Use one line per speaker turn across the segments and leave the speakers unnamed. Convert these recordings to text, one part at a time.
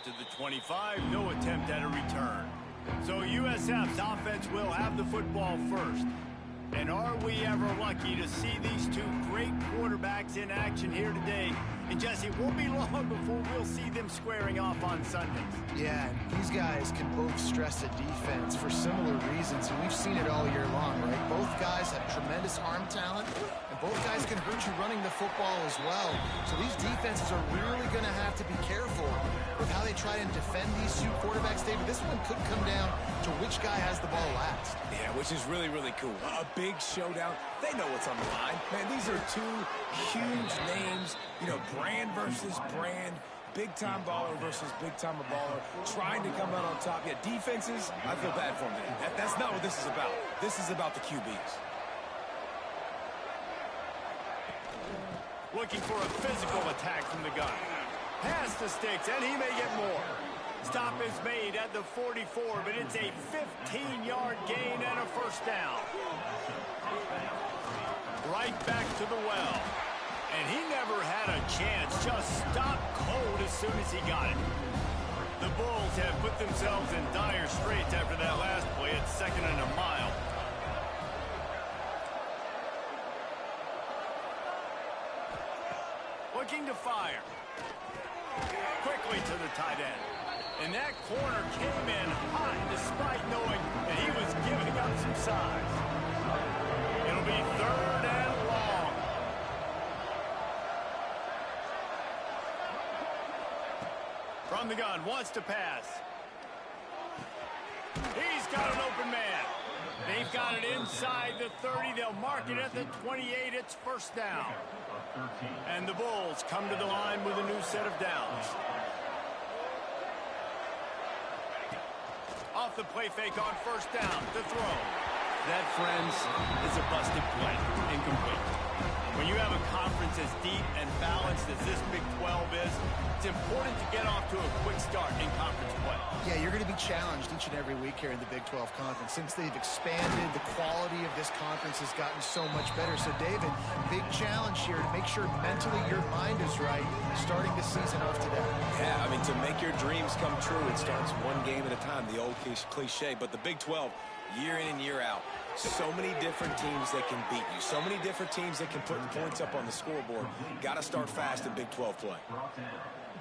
Out to the 25, no attempt at a return. So USF's offense will have the football first. And are we ever lucky to see these two great quarterbacks in action here today? And Jesse, it won't be long before we'll see them squaring off on Sundays.
Yeah, these guys can both stress a defense for similar reasons, and we've seen it all year long, right? Both guys have tremendous arm talent, and both guys can hurt you running the football as well. So these defenses are really going to have to be careful with how they try and defend these two quarterbacks, David. This one could come down to which guy has the ball last.
Yeah, which is really, really cool. A big showdown. They know what's on the line. Man, these are two huge names, you know, brand versus brand, big-time baller versus big-time baller, trying to come out on top. Yeah, defenses, I feel bad for them. That's not what this is about. This is about the QBs.
Looking for a physical attack from the gun. Pass the sticks, and he may get more. Stop is made at the 44, but it's a 15-yard gain and a first down. Right back to the well. And he never had a chance. Just stopped cold as soon as he got it. The Bulls have put themselves in dire straits after that last play at 2nd and a mile. Looking to fire. Quickly to the tight end. And that corner came in hot despite knowing that he was giving up some size. It'll be 3rd and long. From the gun, wants to pass. He's got an open man. They've got it inside the 30. They'll mark it at the 28. It's first down. And the Bulls come to the line with a new set of downs. Off the play fake on first down to throw. That, friends, is a busted play. Incomplete. When you have a conference as deep and balanced as this Big 12 is, it's important to get off to a quick start in conference play.
Yeah, you're going to be challenged each and every week here in the Big 12 Conference. Since they've expanded, the quality of this conference has gotten so much better. So, David, big challenge here to make sure mentally your mind is right starting the season off today.
Yeah, I mean, to make your dreams come true, it starts one game at a time, the old cliche. But the Big 12, year in and year out, so many different teams that can beat you. So many different teams that can put points up on the scoreboard. Got to start fast in Big 12 play.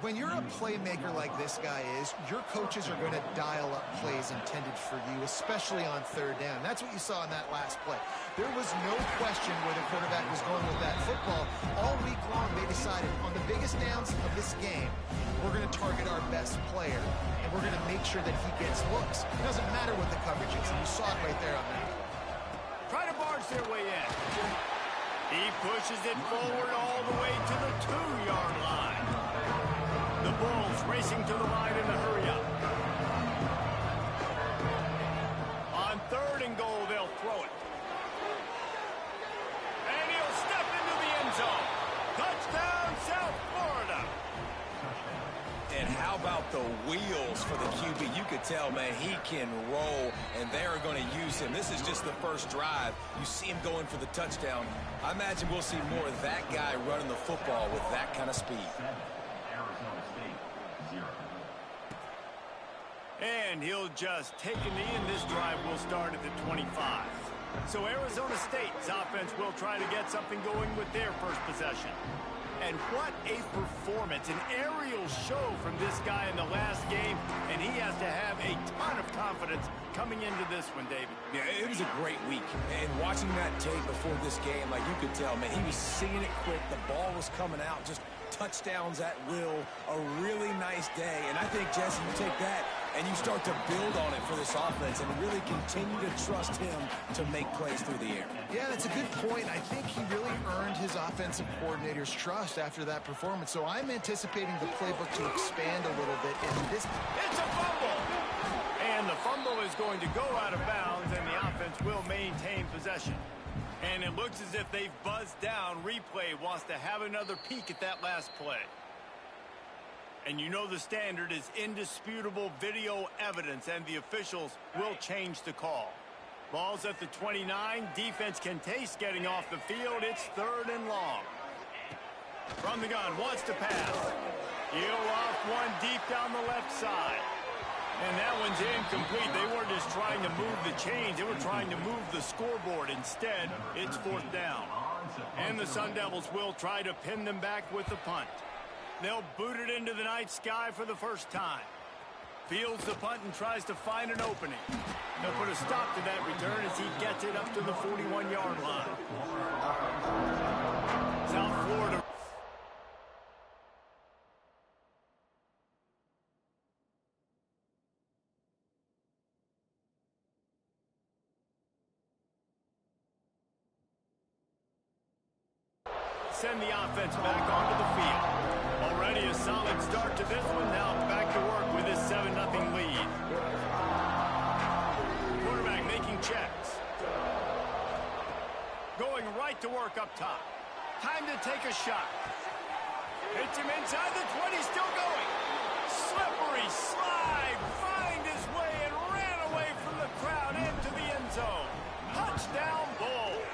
When you're a playmaker like this guy is, your coaches are going to dial up plays intended for you, especially on 3rd down. That's what you saw in that last play. There was no question where the quarterback was going with that football. All week long, they decided on the biggest downs of this game, we're going to target our best player, and we're going to make sure that he gets looks. It doesn't matter what the coverage is, and you saw it right there on that.
Try to barge their way in. He pushes it forward all the way to the 2-yard line. The Bulls racing to the line in the hurry-up. On 3rd and goal, they'll throw it. And he'll step into the end zone. Touchdown, South Florida.
And how about the wheels for the QB? You could tell, man, he can roll, and they're going to use him. This is just the first drive. You see him going for the touchdown. I imagine we'll see more of that guy running the football with that kind of speed.
And he'll just take a knee, and this drive will start at the 25. So Arizona State's offense will try to get something going with their first possession. And what a performance, an aerial show from this guy in the last game, and he has to have a ton of confidence coming into this one, David.
Yeah, it was a great week. And watching that tape before this game, like you could tell, man, he was seeing it quick. The ball was coming out, just touchdowns at will. A really nice day. And I think, Jesse, you take that and you start to build on it for this offense and really continue to trust him to make plays through the air.
Yeah, that's a good point. I think he really earned his offensive coordinator's trust after that performance. So I'm anticipating the playbook to expand a little bit in this.
It's a fumble! And the fumble is going to go out of bounds, and the offense will maintain possession. And it looks as if they've buzzed down. Replay wants to have another peek at that last play. And you know the standard is indisputable video evidence, and the officials will change the call. Ball's at the 29. Defense can taste getting off the field. It's 3rd and long. From the gun, wants to pass. He'll off one deep down the left side. And that one's incomplete. They weren't just trying to move the chains. They were trying to move the scoreboard. Instead, it's fourth down. And the Sun Devils will try to pin them back with the punt. They'll boot it into the night sky for the first time. Fields the punt and tries to find an opening. They'll put a stop to that return as he gets it up to the 41-yard line. South Florida. Send the offense back onto the field. Already a solid start to this one. Now back to work with his 7-0 lead. Quarterback making checks. Going right to work up top. Time to take a shot. Hits him inside the 20, still going. Slippery slide. Find his way and ran away from the crowd into the end zone. Touchdown, Bulls.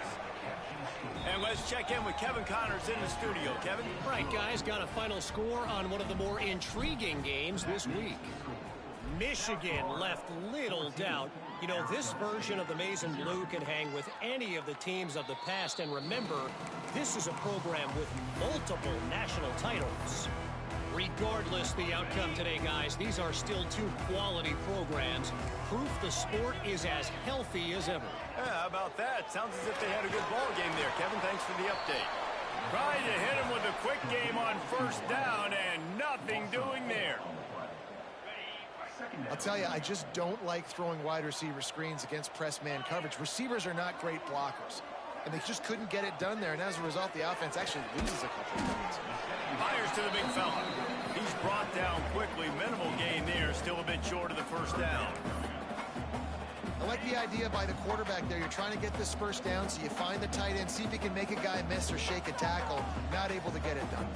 And let's check in with Kevin Connors in the studio. Kevin?
Right, guys, got a final score on one of the more intriguing games this week. Michigan left little doubt. You know, this version of the Maize and Blue can hang with any of the teams of the past. And remember, this is a program with multiple national titles. Regardless the outcome today, guys, these are still two quality programs. Proof the sport is as healthy as ever.
Yeah, how about that? Sounds as if they had a good ball game there. Kevin, thanks for the update. Trying to hit him with a quick game on first down and nothing doing there.
I'll tell you, I just don't like throwing wide receiver screens against press man coverage. Receivers are not great blockers, and they just couldn't get it done there, and as a result, the offense actually loses a couple of points.
Fires to the big fella. He's brought down quickly. Minimal gain there, still a bit short of the first down.
I like the idea by the quarterback there. You're trying to get this first down, so you find the tight end, see if he can make a guy miss or shake a tackle. Not able to get it done.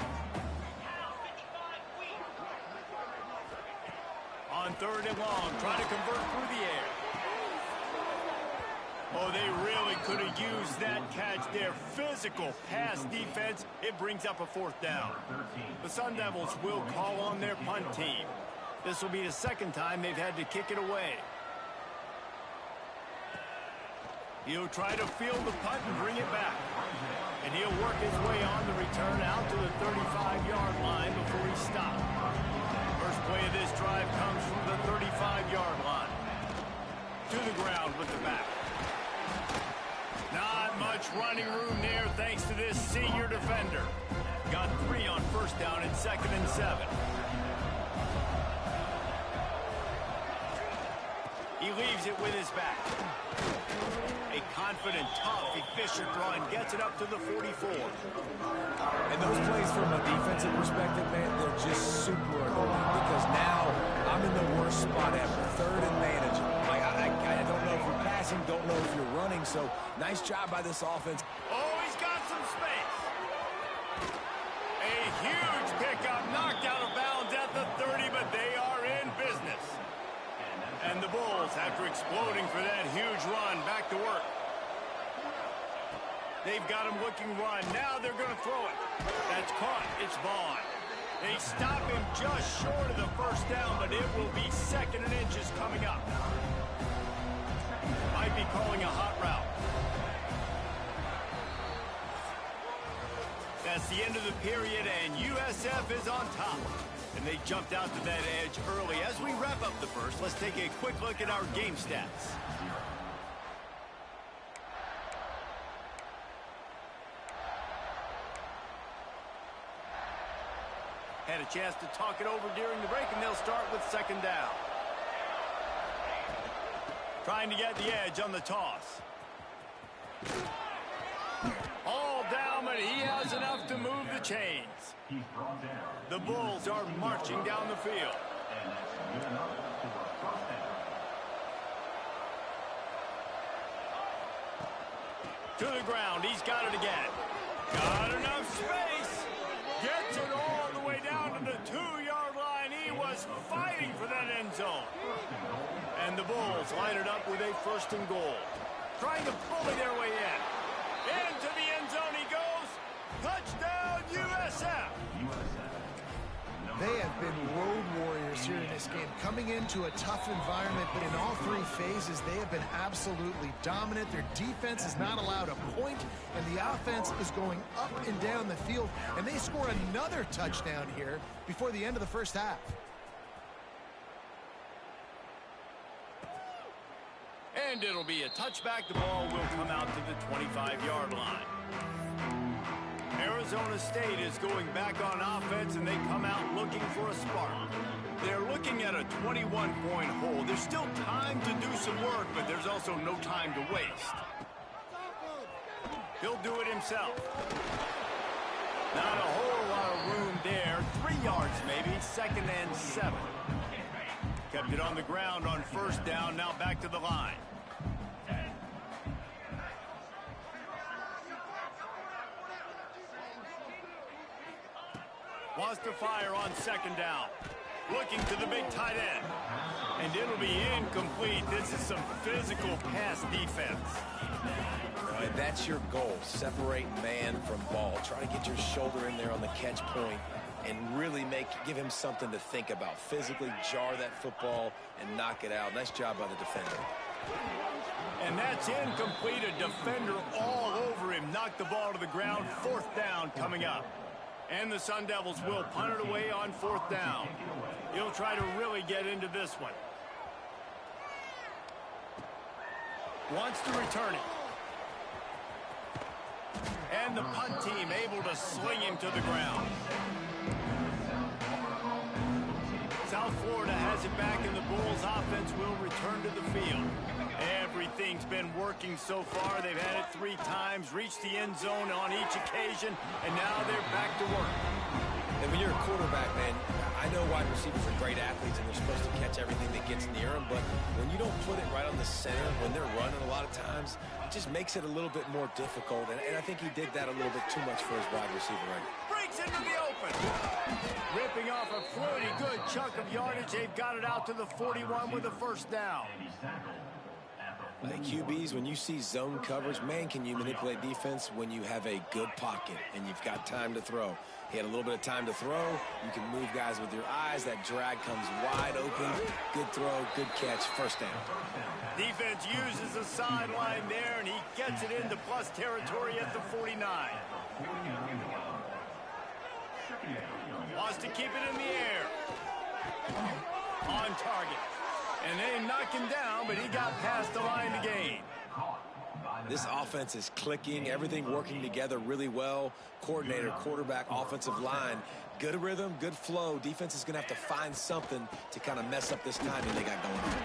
On third and long, trying to convert through the air. Oh, they really could have used that catch there. Physical pass defense. It brings up a fourth down. The Sun Devils will call on their punt team. This will be the second time they've had to kick it away. He'll try to field the punt and bring it back. And he'll work his way on the return out to the 35-yard line before he stopped. First play of this drive comes from the 35-yard line. To the ground with the back. Not much running room there thanks to this senior defender. Got 3 on first down and 2nd and 7. He leaves it with his back. A confident, tough, efficient run gets it up to the 44.
And those plays from a defensive perspective, man, they're just super annoying because now I'm in the worst spot ever. Third and managing. Like, I don't know if you're passing, don't know if you're running, so nice job by this offense.
Oh, he's got some space. A huge pickup, knocked out of bounds at the 30, but they are in business. And the Bulls, after exploding for that huge run, back to work. They've got him looking run. Now they're going to throw it. That's caught. It's Vaughn. They stop him just short of the first down, but it will be 2nd and inches coming up. Might be calling a hot route. That's the end of the period, and USF is on top. And they jumped out to that edge early. As we wrap up the first, let's take a quick look at our game stats. Had a chance to talk it over during the break, and they'll start with 2nd down. Trying to get the edge on the toss. All down, but he has enough to move the chains. The Bulls are marching down the field. To the ground, he's got it again. Got enough space. Gets it all the way down to the 2-yard line. He was fighting for that end zone. And the Bulls line it up with a 1st and goal. Trying to bully their way in. Into the end zone he goes. Touchdown, USF.
They have been road warriors here in this game, coming into a tough environment, but in all three phases, they have been absolutely dominant. Their defense is not allowed a point, and the offense is going up and down the field, and they score another touchdown here before the end of the first half.
And it'll be a touchback. The ball will come out to the 25-yard line. Arizona State is going back on offense, and they come out looking for a spark. They're looking at a 21-point hole. There's still time to do some work, but there's also no time to waste. He'll do it himself. Not a whole lot of room there. 3 yards maybe, 2nd and 7. Kept it on the ground on first down, now back to the line. Wants to fire on 2nd down. Looking to the big tight end. And it'll be incomplete. This is some physical pass defense.
All right, that's your goal. Separate man from ball. Try to get your shoulder in there on the catch point and really give him something to think about. Physically jar that football and knock it out. Nice job by the defender.
And that's incomplete. A defender all over him. Knocked the ball to the ground. 4th down coming up. And the Sun Devils will punt it away on 4th down. He'll try to really get into this one. Wants to return it. And the punt team able to sling him to the ground. South Florida has it back, and the Bulls offense will return to the field. Everything's been working so far. They've had it 3 times, reached the end zone on each occasion, and now they're back to work.
And when you're a quarterback, man, I know wide receivers are great athletes and they're supposed to catch everything that gets near them, but when you don't put it right on the center, when they're running a lot of times, it just makes it a little bit more difficult. And I think he did that a little bit too much for his wide receiver right now.
Breaks into the open. Ripping off a pretty good chunk of yardage. They've got it out to the 41 with a 1st down.
QBs, when you see zone coverage, man, can you manipulate defense when you have a good pocket and you've got time to throw. He had a little bit of time to throw. You can move guys with your eyes. That drag comes wide open. Good throw, good catch, 1st down.
Defense uses the sideline there, and he gets it into plus territory at the 49. Wants to keep it in the air. On target. And they knock him down, but he got past the line to gain.
This offense is clicking, everything working together really well. Coordinator, quarterback, offensive line, good rhythm, good flow. Defense is going to have to find something to kind of mess up this timing they got going on.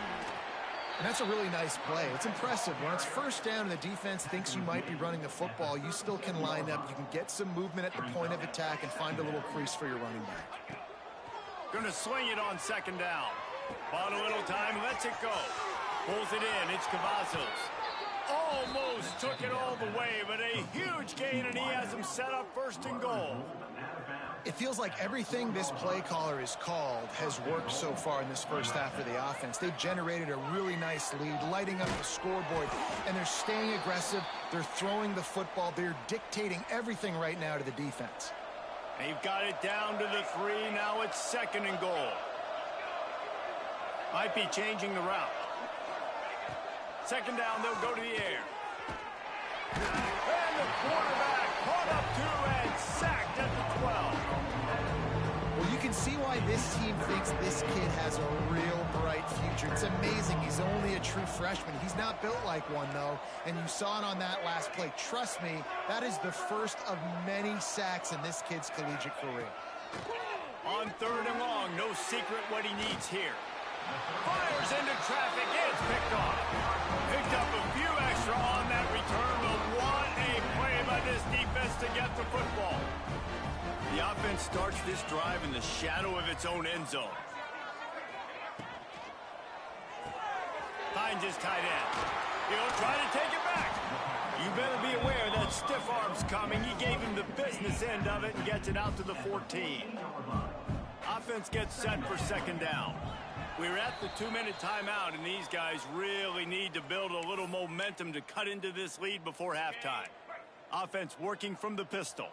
And that's a really nice play. It's impressive. When it's 1st down and the defense thinks you might be running the football, you still can line up. You can get some movement at the point of attack and find a little crease for your running back.
Going to swing it on 2nd down. Bought a little time, lets it go. Pulls it in, it's Cavazos. Almost took it all the way, but a huge gain, and he has him set up 1st and goal.
It feels like everything this play caller has called has worked so far in this first half of the offense. They've generated a really nice lead, lighting up the scoreboard, and they're staying aggressive. They're throwing the football. They're dictating everything right now to the defense.
They've got it down to the 3. Now it's 2nd and goal. Might be changing the route. 2nd down, they'll go to the air. And the quarterback caught up to and sacked at the 12.
Well, you can see why this team thinks this kid has a real bright future. It's amazing. He's only a true freshman. He's not built like one, though, and you saw it on that last play. Trust me, that is the first of many sacks in this kid's collegiate career.
On 3rd and long, no secret what he needs here. Fires into traffic, it's picked off. Picked up a few extra on that return, but what a play by this defense to get the football. The offense starts this drive in the shadow of its own end zone. Finds his tight end. He'll try to take it back. You better be aware that stiff arm's coming. He gave him the business end of it and gets it out to the 14. Offense gets set for 2nd down. We're at the 2-minute timeout, and these guys really need to build a little momentum to cut into this lead before halftime. Offense working from the pistol.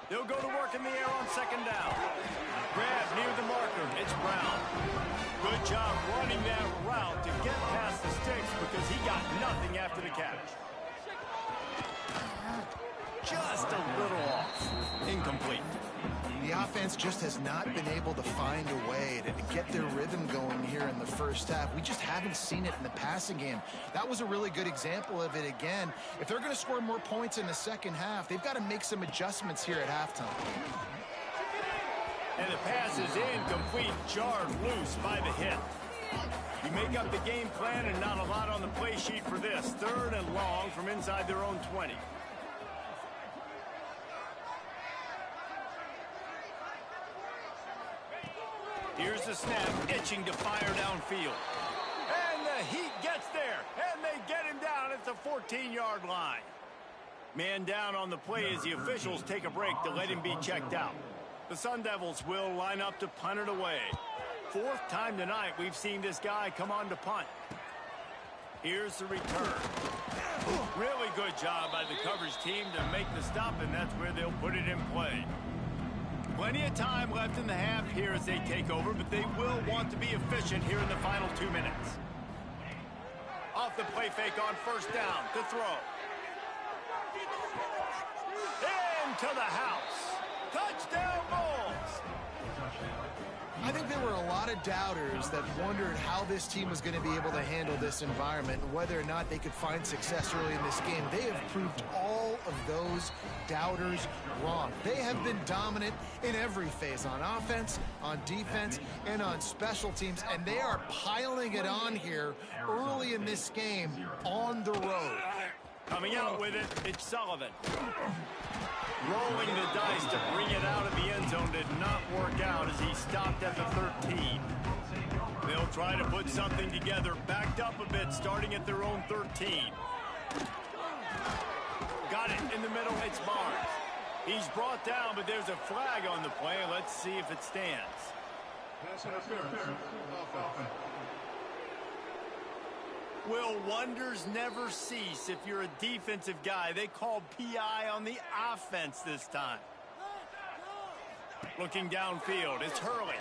They'll go to work in the air on second down. Grab near the marker. It's Brown. Good job running that route to get past the sticks because he got nothing after the catch. Just a little off. Incomplete.
The offense just has not been able to find a way to get their rhythm going here in the first half. We just haven't seen it in the passing game. That was a really good example of it again. If they're going to score more points in the second half, they've got to make some adjustments here at halftime.
And the pass is incomplete, jarred loose by the hit. You make up the game plan and not a lot on the play sheet for this. 3rd and long from inside their own 20. Here's the snap, itching to fire downfield. And the heat gets there, and they get him down at the 14-yard line. Man down on the play as the officials take a break to let him be checked out. The Sun Devils will line up to punt it away. 4th time tonight we've seen this guy come on to punt. Here's the return. Really good job by the coverage team to make the stop, and that's where they'll put it in play. Plenty of time left in the half here as they take over, but they will want to be efficient here in the final 2 minutes. Off the play fake on first down to throw. Into the house. Touchdown Bulls.
I think there were a lot of doubters that wondered how this team was going to be able to handle this environment and whether or not they could find success early in this game. They have proved all of those doubters wrong. They have been dominant in every phase, on offense, on defense, and on special teams, and they are piling it on here early in this game on the road.
Coming out with it, it's Sullivan. Rolling the dice to bring it out of the end zone did not work out as he stopped at the 13. They'll try to put something together, backed up a bit, starting at their own 13. Got it in the middle, it's Barnes. He's brought down, but there's a flag on the play. Let's see if it stands. Will wonders never cease if you're a defensive guy? They called PI on the offense this time. Looking downfield, it's Hurley.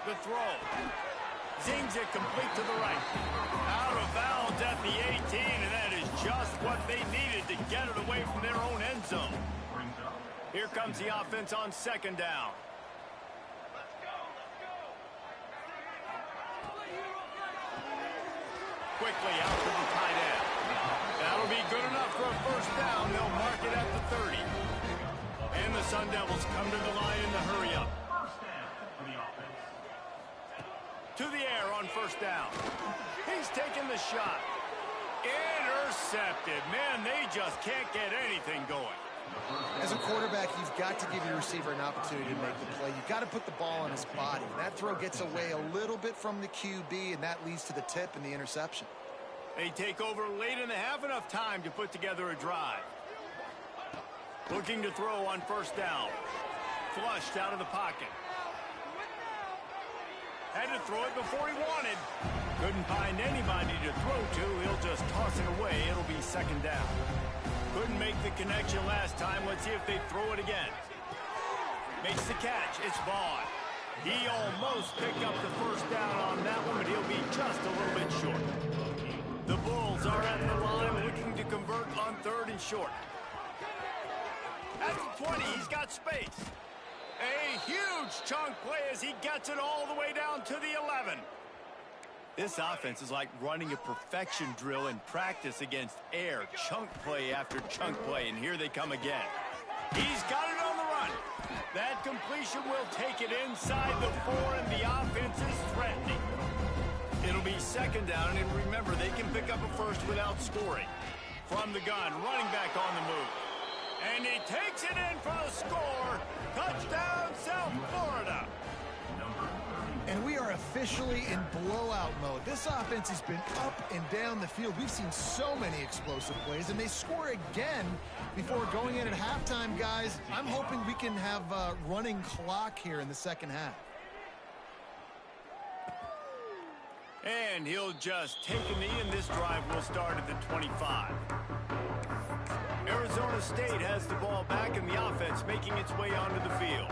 The throw. Zings it complete to the right. Out of bounds at the 18, and that is just what they needed to get it away from their own end zone. Here comes the offense on second down. Quickly out to the tight end. That'll be good enough for a first down. They'll mark it at the 30. And the Sun Devils come to the line in the hurry up. To the air on first down. He's taking the shot. Intercepted. Man, they just can't get anything going.
As a quarterback, you've got to give your receiver an opportunity to make the play. You've got to put the ball on his body. That throw gets away a little bit from the QB, and that leads to the tip and the interception.
They take over late in the half, enough time to put together a drive. Looking to throw on first down. Flushed out of the pocket. Had to throw it before he wanted. Couldn't find anybody to throw to. He'll just toss it away. It'll be second down. Couldn't make the connection last time. Let's see if they throw it again. Makes the catch. It's Vaughn. He almost picked up the first down on that one, but he'll be just a little bit short. The Bulls are at the line looking to convert on third and short. At the 20, he's got space. A huge chunk play as he gets it all the way down to the 11. This offense is like running a perfection drill in practice against air. Chunk play after chunk play, and here they come again. He's got it on the run. That completion will take it inside the 4, and the offense is threatening. It'll be second down, and remember, they can pick up a first without scoring. From the gun, running back on the move. And he takes it in for the score. Touchdown, South Florida.
And we are officially in blowout mode. This offense has been up and down the field. We've seen so many explosive plays, and they score again before going in at halftime, guys. I'm hoping we can have a running clock here in the second half.
And he'll just take a knee, and this drive will start at the 25. Arizona State has the ball back in the offense, making its way onto the field.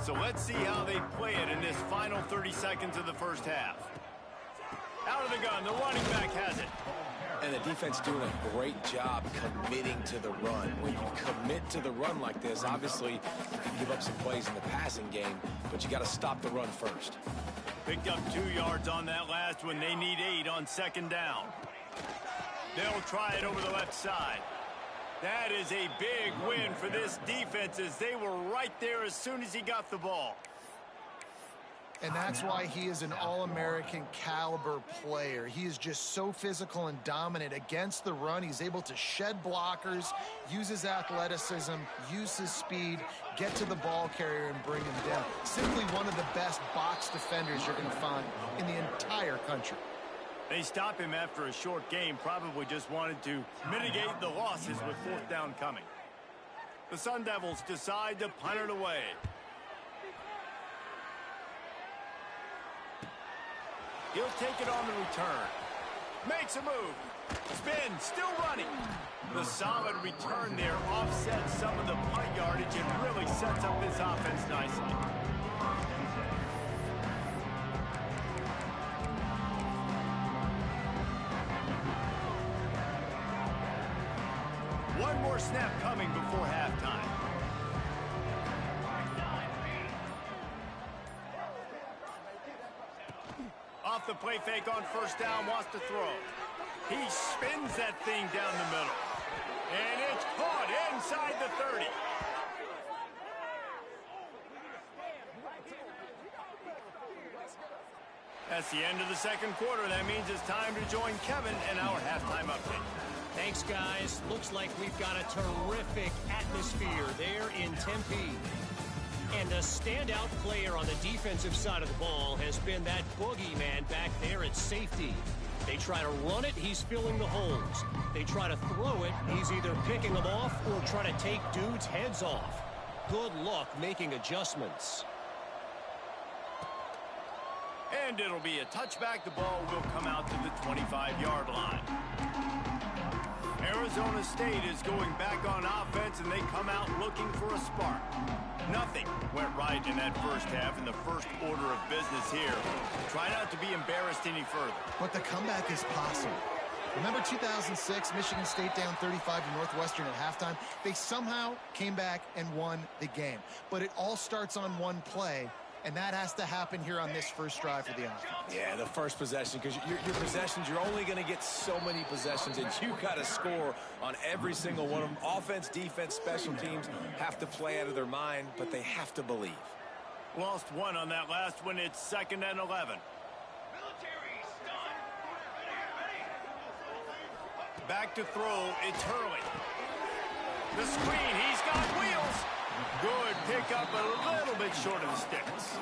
So let's see how they play it in this final 30 seconds of the first half. Out of the gun, the running back has it.
And the defense doing a great job committing to the run. When you commit to the run like this, obviously you can give up some plays in the passing game, but you got to stop the run first.
Picked up 2 yards on that last one. They need 8 on second down. They'll try it over the left side. That is a big win for this defense as they were right there as soon as he got the ball.
And that's why he is an All-American caliber player. He is just so physical and dominant against the run. He's able to shed blockers, use his athleticism, use his speed, get to the ball carrier and bring him down. Simply one of the best box defenders you're going to find in the entire country.
They stop him after a short game, probably just wanted to mitigate the losses with fourth down coming. The Sun Devils decide to punt it away. He'll take it on the return. Makes a move. Spin, still running. The solid return there offsets some of the punt yardage and really sets up this offense nicely. One more snap coming before halftime. Off the play fake on first down, wants to throw. He spins that thing down the middle. And it's caught inside the 30. That's the end of the second quarter. That means it's time to join Kevin in our halftime update.
Thanks, guys. Looks like we've got a terrific atmosphere there in Tempe. And a standout player on the defensive side of the ball has been that boogeyman back there at safety. They try to run it, he's filling the holes. They try to throw it, he's either picking them off or trying to take dudes' heads off. Good luck making adjustments.
And it'll be a touchback. The ball will come out to the 25-yard line. Arizona State is going back on offense, and they come out looking for a spark. Nothing went right in that first half in the first order of business here. Try not to be embarrassed any further.
But the comeback is possible. Remember 2006, Michigan State down 35 to Northwestern at halftime? They somehow came back and won the game. But it all starts on one play, and that has to happen here on this first drive for the offense.
Yeah, the first possession, because your possessions, you're only going to get so many possessions, and you got to score on every single one of them. Offense, defense, special teams have to play out of their mind, but they have to believe.
Lost one on that last one. It's 2nd and 11. Back to throw. It's Hurley. The screen. He's got wheels. Good pickup, a little bit short of the sticks.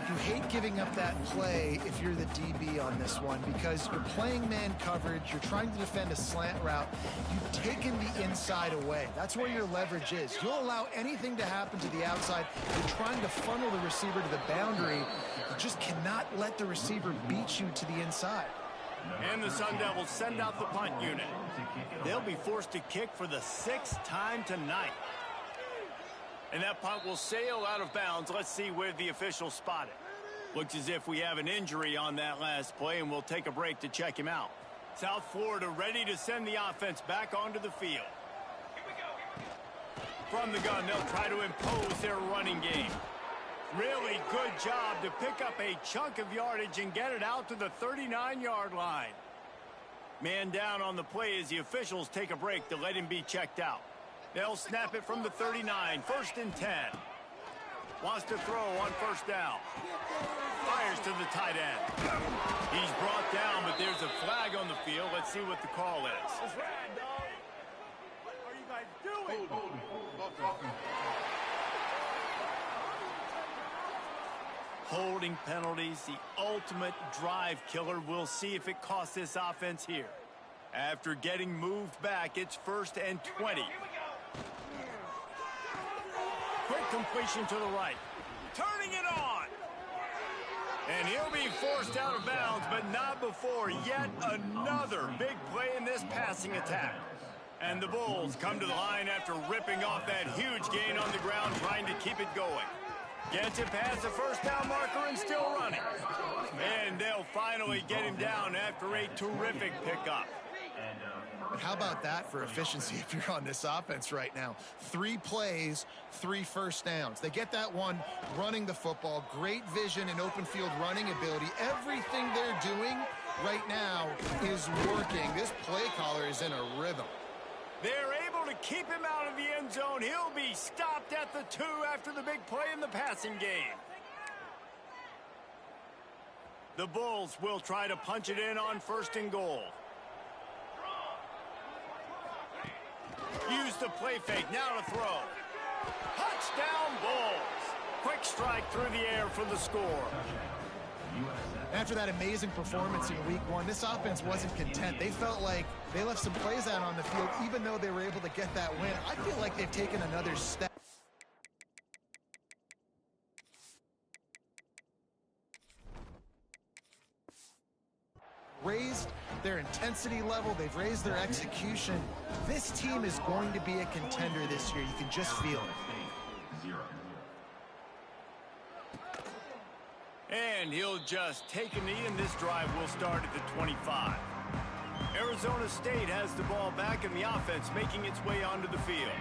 You hate giving up that play if you're the DB on this one because you're playing man coverage, you're trying to defend a slant route, you've taken the inside away. That's where your leverage is. You'll allow anything to happen to the outside. You're trying to funnel the receiver to the boundary. You just cannot let the receiver beat you to the inside.
And the Sun Devils send out the punt unit. They'll be forced to kick for the 6th time tonight. And that punt will sail out of bounds. Let's see where the officials spot it. Looks as if we have an injury on that last play, and we'll take a break to check him out. South Florida ready to send the offense back onto the field. From the gun, they'll try to impose their running game. Really good job to pick up a chunk of yardage and get it out to the 39-yard line. Man down on the play as the officials take a break to let him be checked out. They'll snap it from the 39, 1st and 10. Wants to throw on first down. Fires to the tight end. He's brought down, but there's a flag on the field. Let's see what the call is.
What are you guys doing?
Holding penalties, the ultimate drive killer. We'll see if it costs this offense here. After getting moved back, it's 1st and 20. Quick completion to the right. Turning it on. And he'll be forced out of bounds, but not before yet another big play in this passing attack. And the Bulls come to the line after ripping off that huge gain on the ground, trying to keep it going. Gets it past the first down marker and still running. And they'll finally get him down after a terrific pickup.
And how about that for efficiency if you're on this offense right now? 3 plays, 3 first downs. They get that one running the football. Great vision and open field running ability. Everything they're doing right now is working. This play caller is in a rhythm.
They're able to keep him out of the end zone. He'll be stopped at the 2 after the big play in the passing game. The Bulls will try to punch it in on 1st and goal. Use the play fake, now to throw. Touchdown Bulls. Quick strike through the air for the score.
After that amazing performance in week 1, this offense wasn't content. They felt like they left some plays out on the field, even though they were able to get that win. I feel like they've taken another step. Raised their intensity level. They've raised their execution. This team is going to be a contender this year. You can just feel it.
And he'll just take a knee, and this drive will start at the 25. Arizona State has the ball back, and the offense making its way onto the field.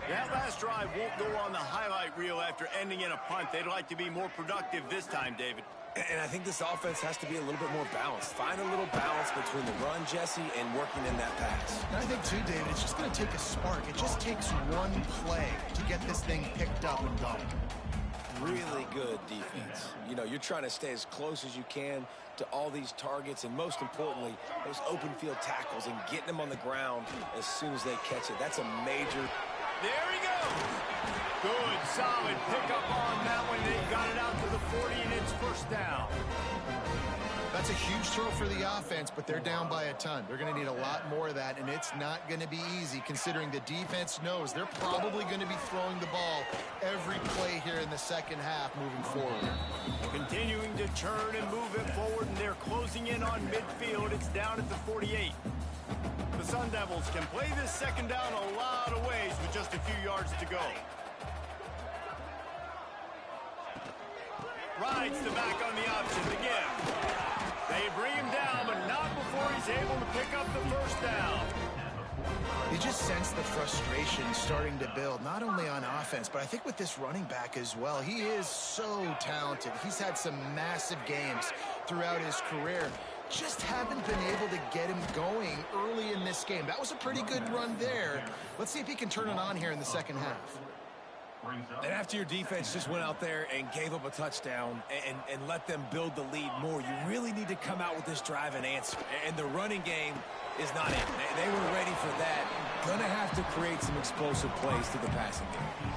That last drive won't go on the highlight reel after ending in a punt. They'd like to be more productive this time, David.
And I think this offense has to be a little bit more balanced. Find a little balance between the run, Jesse, and working in that pass.
And I think, too, David, it's just going to take a spark. It just takes one play to get this thing picked up and going.
Really good defense. You know, you're trying to stay as close as you can to all these targets, and most importantly, those open field tackles and getting them on the ground as soon as they catch it. That's a major...
There he goes. Good, solid pickup on that one. They got it out to the 40, and it's 1st down.
That's a huge throw for the offense, but they're down by a ton. They're going to need a lot more of that, and it's not going to be easy considering the defense knows they're probably going to be throwing the ball every play here in the second half moving forward.
Continuing to churn and move it forward, and they're closing in on midfield. It's down at the 48. The Sun Devils can play this second down a lot of ways with just a few yards to go. Rides the back on the option again. They bring him down, but not before he's able to pick up the 1st down.
You just sense the frustration starting to build, not only on offense, but I think with this running back as well. He is so talented. He's had some massive games throughout his career. Just haven't been able to get him going early in this game. That was a pretty good run there. Let's see if he can turn it on here in the second half.
And after your defense just went out there and gave up a touchdown and let them build the lead more, you really need to come out with this drive and answer. And the running game is not it. They were ready for that. Gonna have to create some explosive plays through the passing game.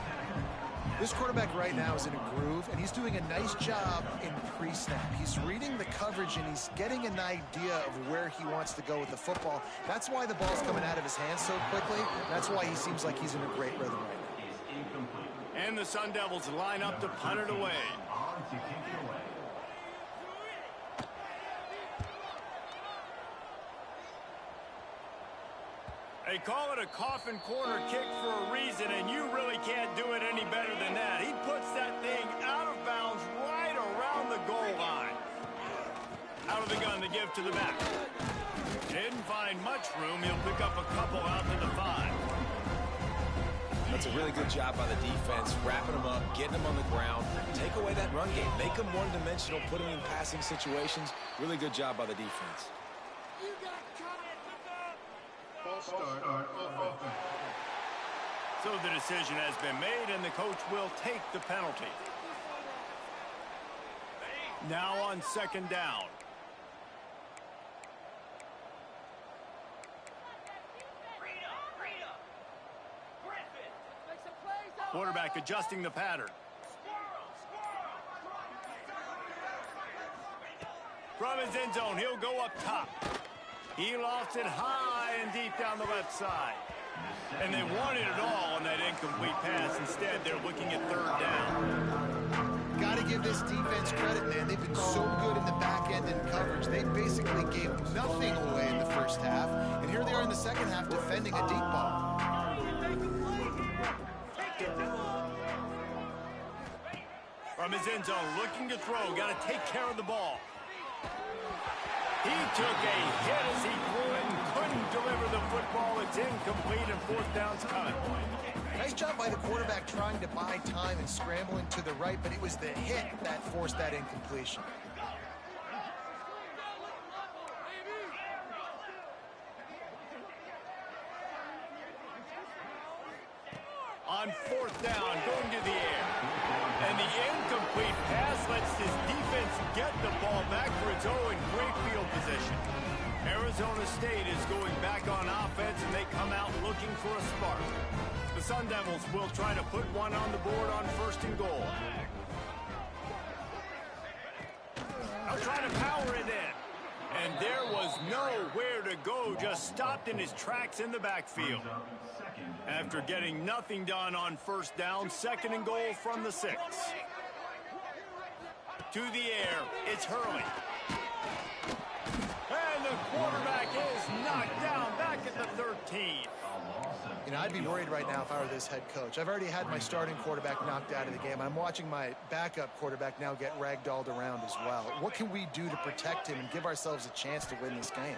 This quarterback right now is in a groove, and he's doing a nice job in pre-snap. He's reading the coverage, and he's getting an idea of where he wants to go with the football. That's why the ball's coming out of his hands so quickly. That's why he seems like he's in a great rhythm right now.
And the Sun Devils line up to punt it away. They call it a coffin corner kick for a reason, and you really can't do it any better than that. He puts that thing out of bounds right around the goal line. Out of the gun to give to the back. Didn't find much room. He'll pick up a couple out to the 5.
That's a really good job by the defense, wrapping them up, getting them on the ground. Take away that run game. Make them one-dimensional, put them in passing situations. Really good job by the defense.
So the decision has been made, and the coach will take the penalty. Now on 2nd down. Quarterback adjusting the pattern. From his end zone, he'll go up top. He lofts it high and deep down the left side. And they wanted it all on that incomplete pass. Instead, they're looking at 3rd down.
Got to give give this defense credit, man. They've been so good in the back end in coverage. They basically gave nothing away in the first half, and here they are in the second half defending a deep ball.
From his end zone, looking to throw. Got to take care of the ball. He took a hit as he threw it and couldn't deliver the football. It's incomplete and fourth down's coming.
Nice job by the quarterback trying to buy time and scrambling to the right, but it was the hit that forced that incompletion.
On fourth down, going to the air. And the incomplete pass lets his defense get the ball back for its own great field position. Arizona State is going back on offense, and they come out looking for a spark. The Sun Devils will try to put one on the board on first and goal. They'll try to power it in. And there was nowhere to go, just stopped in his tracks in the backfield. After getting nothing done on first down, second and goal from the 6. To the air, it's Hurley. And the quarterback is knocked down back at the 13.
You know, I'd be worried right now if I were this head coach. I've already had my starting quarterback knocked out of the game. I'm watching my backup quarterback now get ragdolled around as well. What can we do to protect him and give ourselves a chance to win this game?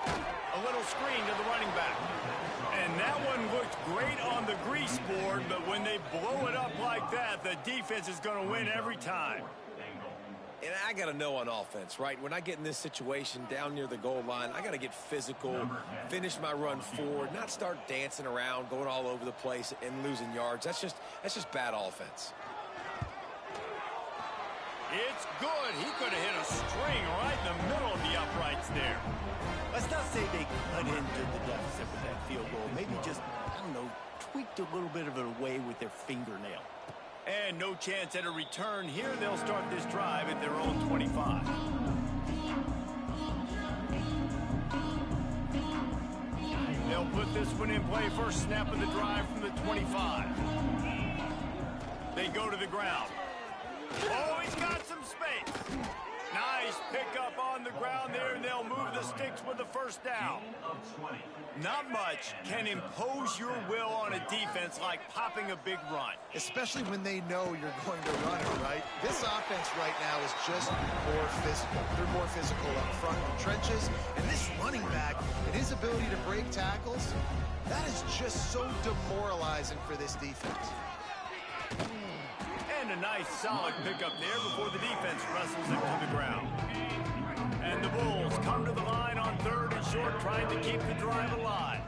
A little screen to the running back. And that one looked great on the grease board, but when they blow it up like that, the defense is going to win every time.
And I got to know on offense, right? When I get in this situation down near the goal line, I got to get physical, finish my run forward, not start dancing around, going all over the place and losing yards. That's just bad offense.
It's good. He could have hit a string right in the middle of the uprights there. Let's not say they cut into the deficit with that field goal. Maybe just, I don't know, tweaked a little bit of it away with their fingernail. And no chance at a return here. They'll start this drive at their own 25. They'll put this one in play. First snap of the drive from the 25. They go to the ground. Oh, he's got some space. Nice pickup on the ground there, and they'll move the sticks with the first down. Not much can impose your will on a defense like popping a big run.
Especially when they know you're going to run it, right? This offense right now is just more physical. They're more physical up front in the trenches, and this running back and his ability to break tackles, that is just so demoralizing for this defense.
And a nice solid pickup there before the defense wrestles him to the ground. And the Bulls come to the line on third and short, trying to keep the drive alive.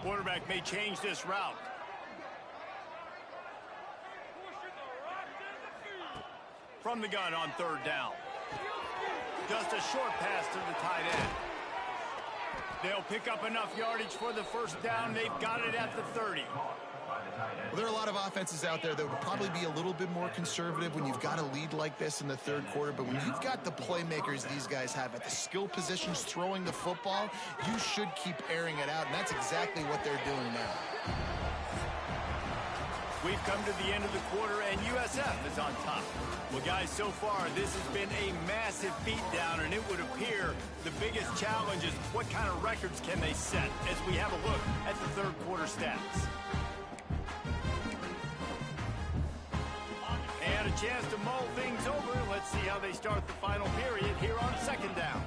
Quarterback may change this route. From the gun on third down. Just a short pass to the tight end. They'll pick up enough yardage for the first down. They've got it at the 30.
Well, there are a lot of offenses out there that would probably be a little bit more conservative when you've got a lead like this in the third quarter. But when you've got the playmakers these guys have at the skill positions throwing the football, you should keep airing it out. And that's exactly what they're doing now.
We've come to the end of the quarter, and USF is on top. Well, guys, so far, this has been a massive beatdown, and it would appear the biggest challenge is what kind of records can they set as we have a look at the third quarter stats. And a chance to mull things over. Let's see how they start the final period here on second down.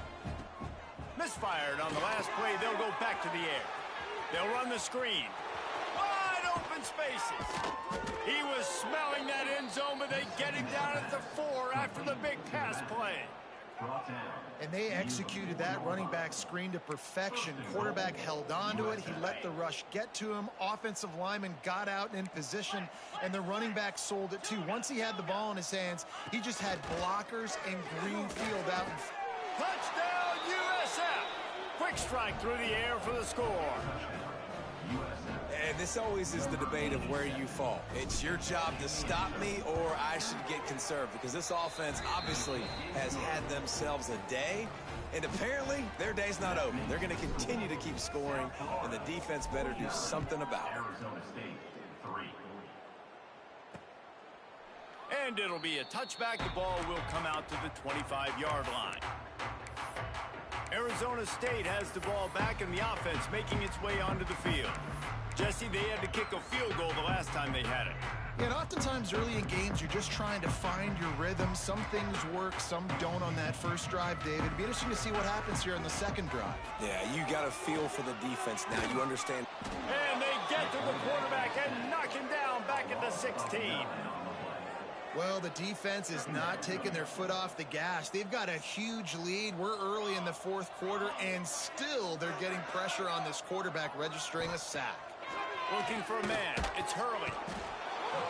Misfired on the last play. They'll go back to the air. They'll run the screen. Wide open spaces. He was smelling that end zone, but they get him down at the 4 after the big pass play.
And they executed that running back screen to perfection. Quarterback held on to it. He let the rush get to him. Offensive lineman got out in position, and the running back sold it too. Once he had the ball in his hands, he just had blockers and green field out.
Touchdown, USF! Quick strike through the air for the score.
And this always is the debate of where you fall. It's your job to stop me, or I should get conserved, because this offense obviously has had themselves a day, and apparently their day's not over. They're going to continue to keep scoring, and the defense better do something about it.
And it'll be a touchback. The ball will come out to the 25-yard line. Arizona State has the ball back in the offense, making its way onto the field. Jesse, they had to kick a field goal the last time they had it.
Yeah, and oftentimes early in games, you're just trying to find your rhythm. Some things work, some don't on that first drive, David. It'd be interesting to see what happens here on the second drive.
Yeah, you got a feel for the defense now. You understand.
And they get to the quarterback and knock him down back at the 16.
Well, the defense is not taking their foot off the gas. They've got a huge lead. We're early in the fourth quarter, and still they're getting pressure on this quarterback, registering a sack.
Looking for a man. It's Hurley.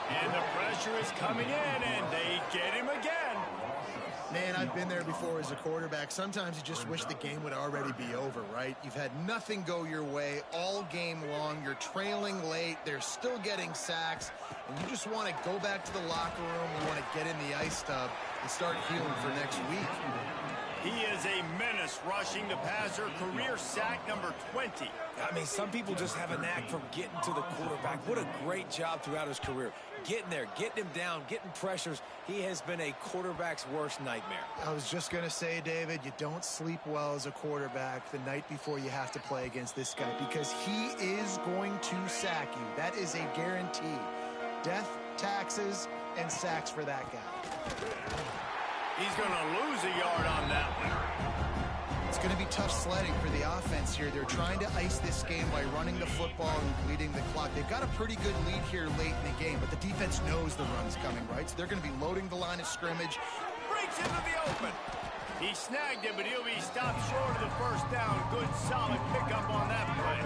And the pressure is coming in, and they get him again.
Man, I've been there before as a quarterback. Sometimes you just wish the game would already be over, right? You've had nothing go your way all game long. You're trailing late. They're still getting sacks. And you just want to go back to the locker room. You want to get in the ice tub and start healing for next week.
He is a menace rushing the passer. Career sack number 20.
I mean, some people just have a knack for getting to the quarterback. What a great job throughout his career. Getting there, getting him down, getting pressures. He has been a quarterback's worst nightmare.
I was just going to say, David, you don't sleep well as a quarterback the night before you have to play against this guy because he is going to sack you. That is a guarantee. Death, taxes, and sacks for that guy.
He's going to lose a yard on that one.
It's going to be tough sledding for the offense here. They're trying to ice this game by running the football and bleeding the clock. They've got a pretty good lead here late in the game, but the defense knows the run's coming, right? So they're going to be loading the line of scrimmage.
Breaks into the open. He snagged it, but he'll be stopped short of the first down. Good, solid pickup on that play.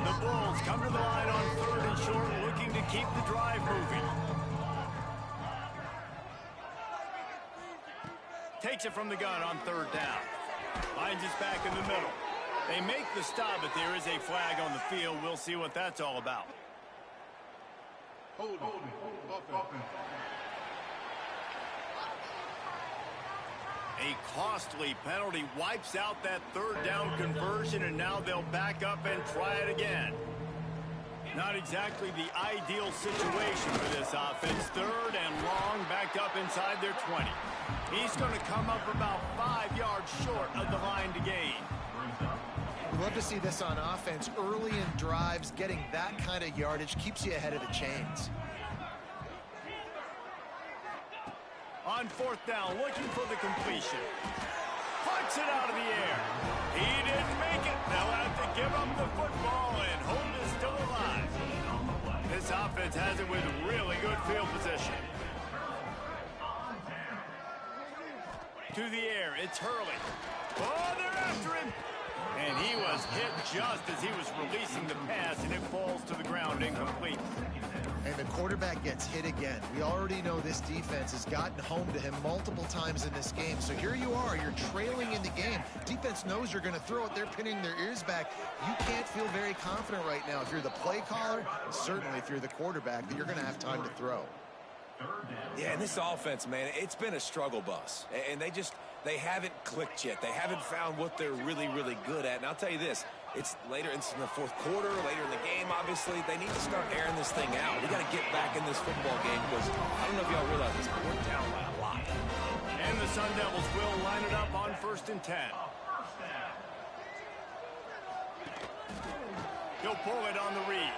The Bulls come to the line on 3rd and short, looking to keep the drive moving. Takes it from the gun on 3rd down. Finds his back in the middle. They make the stop, but there is a flag on the field. We'll see what that's all about.
Hold offense.
A costly penalty wipes out that 3rd down conversion, and now they'll back up and try it again. Not exactly the ideal situation for this offense. 3rd and long, backed up inside their 20. He's going to come up about 5 yards short of the line to gain.
We love to see this on offense. Early in drives, getting that kind of yardage keeps you ahead of the chains.
On 4th down, looking for the completion. Puts it out of the air. He didn't make it. They'll have to give up the football, and Holt is still alive. This offense has it with really good field position. To the air, it's Hurley. Oh, they're after him. And he was hit just as he was releasing the pass, and it falls to the ground incomplete.
And the quarterback gets hit again. We already know this defense has gotten home to him multiple times in this game. So here you are, you're trailing in the game. Defense knows you're going to throw it. They're pinning their ears back. You can't feel very confident right now if you're the play caller, and certainly if you're the quarterback, that you're going to have time to throw.
Yeah, and this offense, man, it's been a struggle bus. And they haven't clicked yet. They haven't found what they're really, really good at. And I'll tell you this, it's later, it's in the 4th quarter, later in the game, obviously. They need to start airing this thing out. We got to get back in this football game because I don't know if y'all realize this, but we're down by a lot.
And the Sun Devils will line it up on 1st and 10. He'll pull it on the read.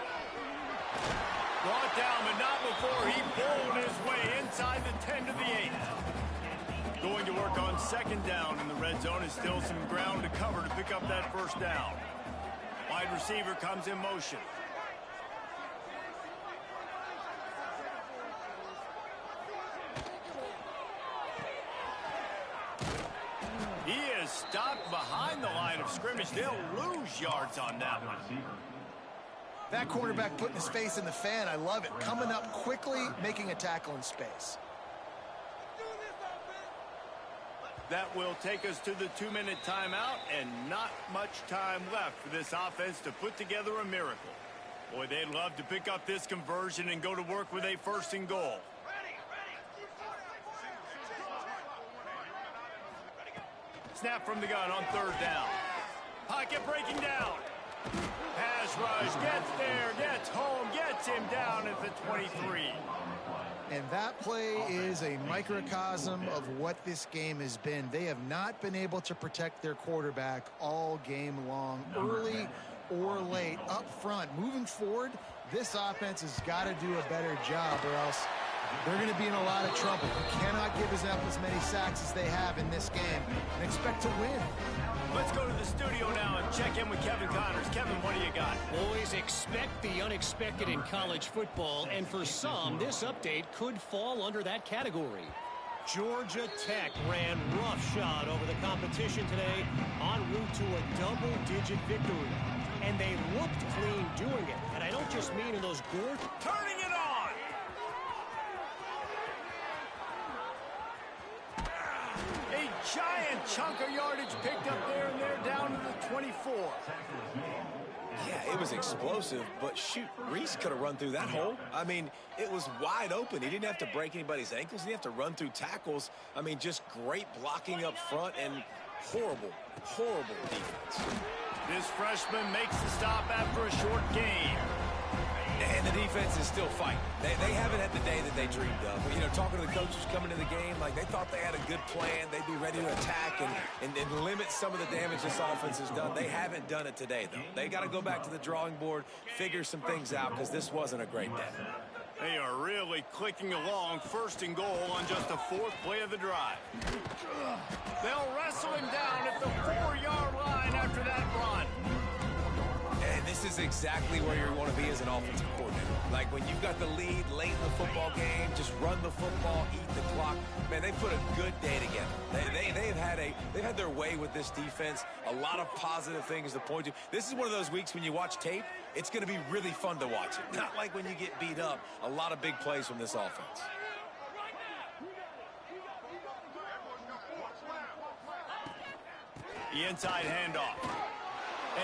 Brought down, but not before he pulled his way inside the 10 to the 8. Going to work on 2nd down in the red zone. Is still some ground to cover to pick up that 1st down. Wide receiver comes in motion. He is stopped behind the line of scrimmage. They'll lose yards on that one.
That quarterback putting his face in the fan, I love it. Coming up quickly, making a tackle in space.
That will take us to the 2-minute timeout, and not much time left for this offense to put together a miracle. Boy, they'd love to pick up this conversion and go to work with a 1st and goal. Snap from the gun on 3rd down. Pocket breaking down. Pass rush, gets there, gets home, gets him down at the 23.
And that play is a microcosm of what this game has been. They have not been able to protect their quarterback all game long, early or late, up front. Moving forward, this offense has got to do a better job, or else they're going to be in a lot of trouble. You cannot give up as many sacks as they have in this game and expect to win.
Let's go to the studio now and check in with Kevin Connors. Kevin, what do you got?
Boys, expect the unexpected in college football, and for some, this update could fall under that category. Georgia Tech ran roughshod over the competition today en route to a double-digit victory. And they looked clean doing it. And I don't just mean in those gorgeous...
Turning it on! A giant chunk of yardage picked up there, and they're down to the 24.
Yeah, it was explosive, but shoot, Reese could have run through that hole. I mean, it was wide open. He didn't have to break anybody's ankles. He didn't have to run through tackles. I mean, just great blocking up front and horrible, horrible defense.
This freshman makes the stop after a short game.
And the defense is still fighting. They haven't had the day that they dreamed of. You know, talking to the coaches coming to the game, like they thought they had a good plan. They'd be ready to attack and limit some of the damage this offense has done. They haven't done it today, though. They got to go back to the drawing board, figure some things out, because this wasn't a great day.
They are really clicking along, first and goal on just the fourth play of the drive. They'll wrestle him down at the 4-yard line after that run.
And this is exactly where you want to be as an offensive coordinator. Like when you've got the lead late in the football game, just run the football, eat the clock. Man, they put a good day together. They've had their way with this defense. A lot of positive things to point to. This is one of those weeks when you watch tape, it's going to be really fun to watch it. Not like when you get beat up. A lot of big plays from this offense.
The inside handoff.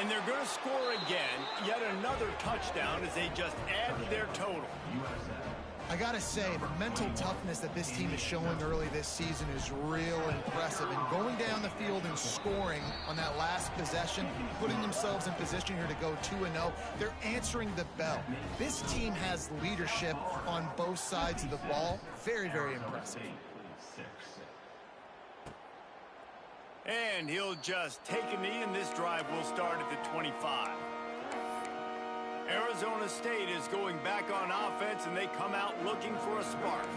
And they're going to score again. Yet another touchdown as they just add to their total.
I got to say, the mental toughness that this team is showing early this season is real impressive. And going down the field and scoring on that last possession, putting themselves in position here to go 2-0, they're answering the bell. This team has leadership on both sides of the ball. Very, very impressive.
And he'll just take a knee, and this drive will start at the 25. Arizona State is going back on offense, and they come out looking for a spark.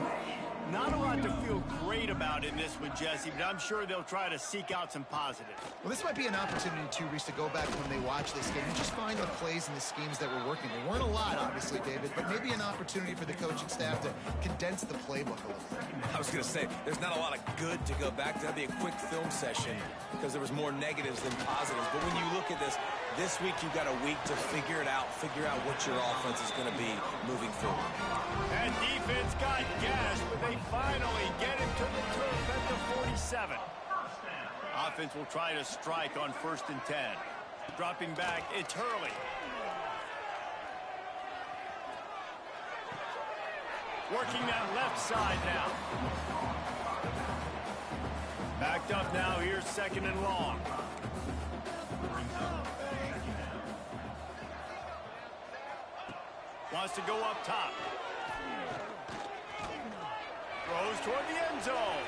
Not a lot to feel great about in this one, Jesse, but I'm sure they'll try to seek out some positives.
Well, this might be an opportunity, too, Reese, to go back when they watch this game and just find the plays and the schemes that were working. There weren't a lot, obviously, David, but maybe an opportunity for the coaching staff to condense the playbook a little bit.
I was going to say, there's not a lot of good to go back to. That'd be a quick film session because there was more negatives than positives. But when you look at this week you've got a week to figure out what your offense is going to be moving forward.
And defense got gashed, but they finally get him to the turf at the 47. Offense will try to strike on 1st and 10. Dropping back, it's Hurley. Working that left side now. Backed up now, here's 2nd and long. Wants to go up top. Throws toward the end zone.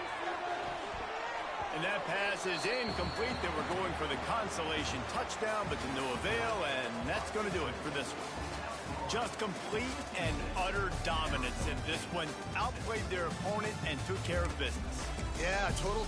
And that pass is incomplete. They were going for the consolation touchdown, but to no avail, and that's going to do it for this one. Just complete and utter dominance in this one. Outplayed their opponent and took care of business.
Yeah, total